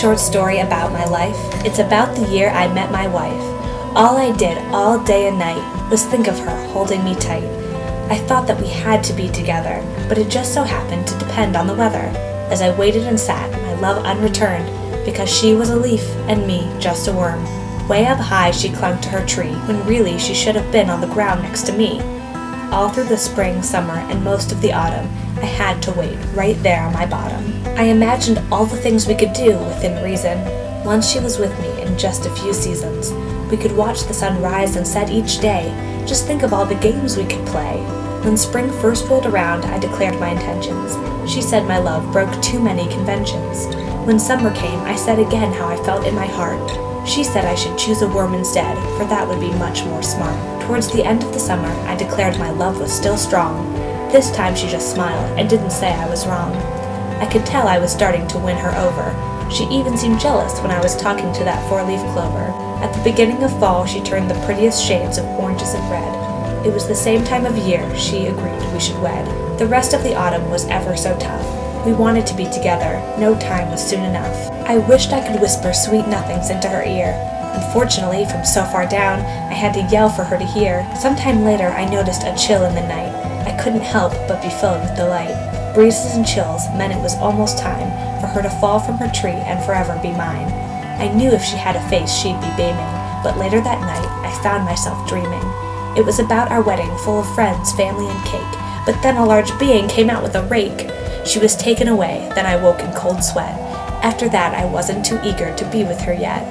short story about my life. It's about the year I met my wife. All I did all day and night was think of her holding me tight. I thought that we had to be together, but it just so happened to depend on the weather. As I waited and sat, my love unreturned, because she was a leaf and me just a worm. Way up high she clung to her tree, when really she should have been on the ground next to me. All through the spring, summer, and most of the autumn, I had to wait right there on my bottom. I imagined all the things we could do within reason. Once she was with me in just a few seasons. We could watch the sun rise and set each day. Just think of all the games we could play. When spring first rolled around, I declared my intentions. She said my love broke too many conventions. When summer came, I said again how I felt in my heart. She said I should choose a worm instead, for that would be much more smart. Towards the end of the summer, I declared my love was still strong. This time she just smiled and didn't say I was wrong. I could tell I was starting to win her over. She even seemed jealous when I was talking to that four-leaf clover. At the beginning of fall, she turned the prettiest shades of oranges and red. It was the same time of year she agreed we should wed. The rest of the autumn was ever so tough. We wanted to be together. No time was soon enough. I wished I could whisper sweet nothings into her ear. Unfortunately, from so far down, I had to yell for her to hear. Sometime later, I noticed a chill in the night. I couldn't help but be filled with delight. Breezes and chills meant it was almost time for her to fall from her tree and forever be mine. I knew if she had a face, she'd be beaming, but later that night, I found myself dreaming. It was about our wedding, full of friends, family, and cake, but then a large being came out with a rake. She was taken away, then I woke in cold sweat. After that, I wasn't too eager to be with her yet.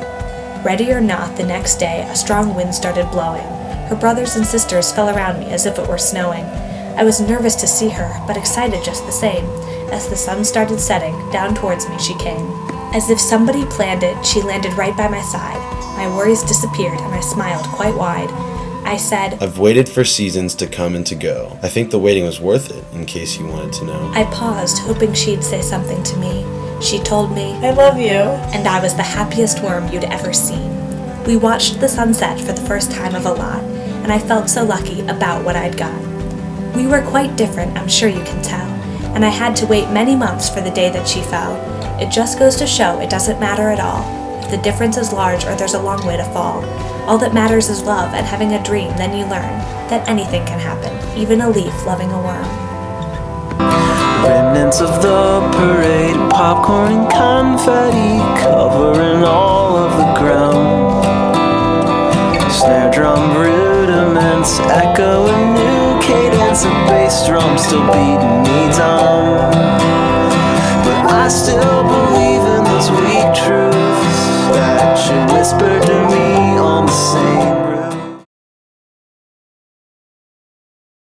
Ready or not, the next day, a strong wind started blowing. Her brothers and sisters fell around me as if it were snowing. I was nervous to see her, but excited just the same. As the sun started setting, down towards me she came. As if somebody planned it, she landed right by my side. My worries disappeared, and I smiled quite wide. I said, I've waited for seasons to come and to go. I think the waiting was worth it, in case you wanted to know. I paused, hoping she'd say something to me. She told me, I love you. And I was the happiest worm you'd ever seen. We watched the sunset for the first time of a lot, and I felt so lucky about what I'd got. We were quite different, I'm sure you can tell, and I had to wait many months for the day that she fell. It just goes to show it doesn't matter at all if the difference is large or there's a long way to fall. All that matters is love and having a dream, then you learn that anything can happen, even a leaf loving a worm. Remnants of the parade, popcorn and confetti covering all of the ground. Snare drum rudiments echo a new cadence, a bass drum still beating me down. But I still believe in those weak truths that you whispered